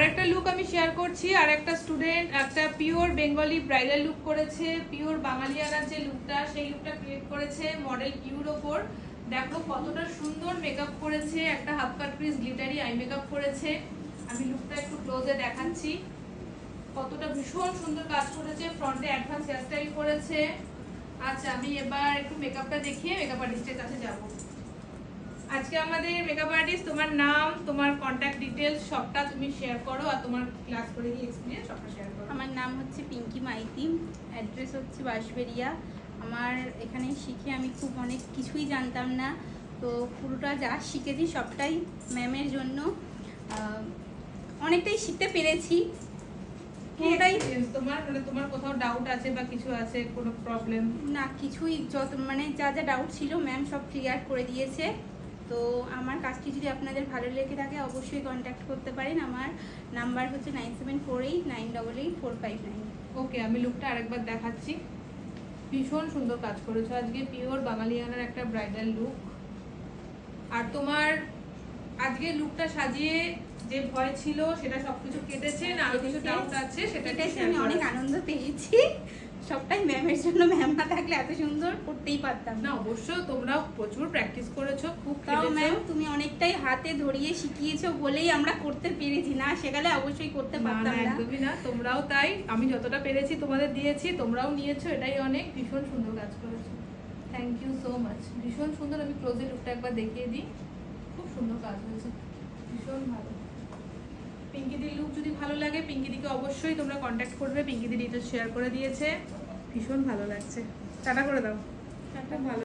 আরেকটা লুক আমি শেয়ার করছি। আরেকটা স্টুডেন্ট একটা পিওর বেঙ্গলি ব্রাইডাল লুক করেছে, পিওর বাঙালিয়ানার যে লুকটা সেই লুকটা ক্রিয়েট করেছে মডেল কিউর ওপর। দেখো কতটা সুন্দর মেকআপ করেছে, একটা half cut crease glittery eye makeup করেছে। আমি লুকটা একটু ক্লোজে দেখাচ্ছি, কতটা ভীষণ সুন্দর কাজ করেছে। ফ্রন্টে অ্যাডভান্স হেয়ারস্টাইল করেছে। আচ্ছা আমি এবার একটু মেকআপটা দেখিয়ে মেকআপ আর্টিস্টের কাছে যাব। আজকে আমাদের মেকআপ আর্টিস্ট, তোমার নাম, তোমার কন্ট্যাক্ট ডিটেলস সবটা তুমি শেয়ার করো, আর তোমার ক্লাস করে গিয়ে এক্সপিরিয়েন্স সবটা শেয়ার করো। আমার নাম হচ্ছে পিঙ্কি মাইতি, অ্যাড্রেস হচ্ছে বাঁশবেড়িয়া। আমার এখানে শিখে আমি খুব অনেক কিছুই জানতাম না, তো পুরোটা যা শিখেছি সবটাই ম্যামের জন্য। অনেকটাই শিখতে পেরেছি পুরোটাই। তোমার মানে তোমার কোথাও ডাউট আছে বা কিছু আছে, কোনো প্রবলেম? না, কিছুই যত মানে যা যা ডাউট ছিল ম্যাম সব ক্লিয়ার করে দিয়েছে। তো আমার কাজটি যদি আপনাদের ভালো লেগে থাকে অবশ্যই কন্ট্যাক্ট করতে পারেন। আমার নাম্বার হচ্ছে 9748988459। ওকে, আমি লুকটা আরেকবার দেখাচ্ছি। ভীষণ সুন্দর কাজ করেছো আজকে, পিওর বাঙালিয়ানার একটা ব্রাইডাল লুক। আর তোমার আজকে লুকটা সাজিয়ে যে ভয় ছিল সেটা সবকিছু কেটেছে না, আরো কিছু ডাউট আছে সেটা আমি অনেক আনন্দ পেয়েছি, সবটাই ম্যামের জন্য। ম্যাম না থাকলে এত সুন্দর করতেই পারতাম না। অবশ্য তোমরাও প্রচুর প্র্যাকটিস করেছো, খুব তাও খেলেছো। ম্যাম তুমি অনেকটাই হাতে ধরিয়ে শিখিয়েছো বলেই আমরা করতে পেরেছি, না শেখালে অবশ্যই করতে পারতাম না। একদমই না, তোমরাও তাই। আমি যতটা পেরেছি তোমাদের দিয়েছি, তোমরাও নিয়েছো, এটাই অনেক। ভীষণ সুন্দর কাজ করেছো, থ্যাংক ইউ সো মাচ। ভীষণ সুন্দর। আমি ক্লোজে লুকটা একবার দেখিয়ে দিই, খুব সুন্দর কাজ হয়েছে, ভীষণ ভালো। পিঙ্কিদির লুক যদি ভালো লাগে পিঙ্কিদিকে অবশ্যই তোমরা কন্ট্যাক্ট করবে, পিঙ্কিদি ডিটেলস শেয়ার করে দিয়েছে। ভীষণ ভালো লাগছে, টাটা করে দাও। খুব ভালো।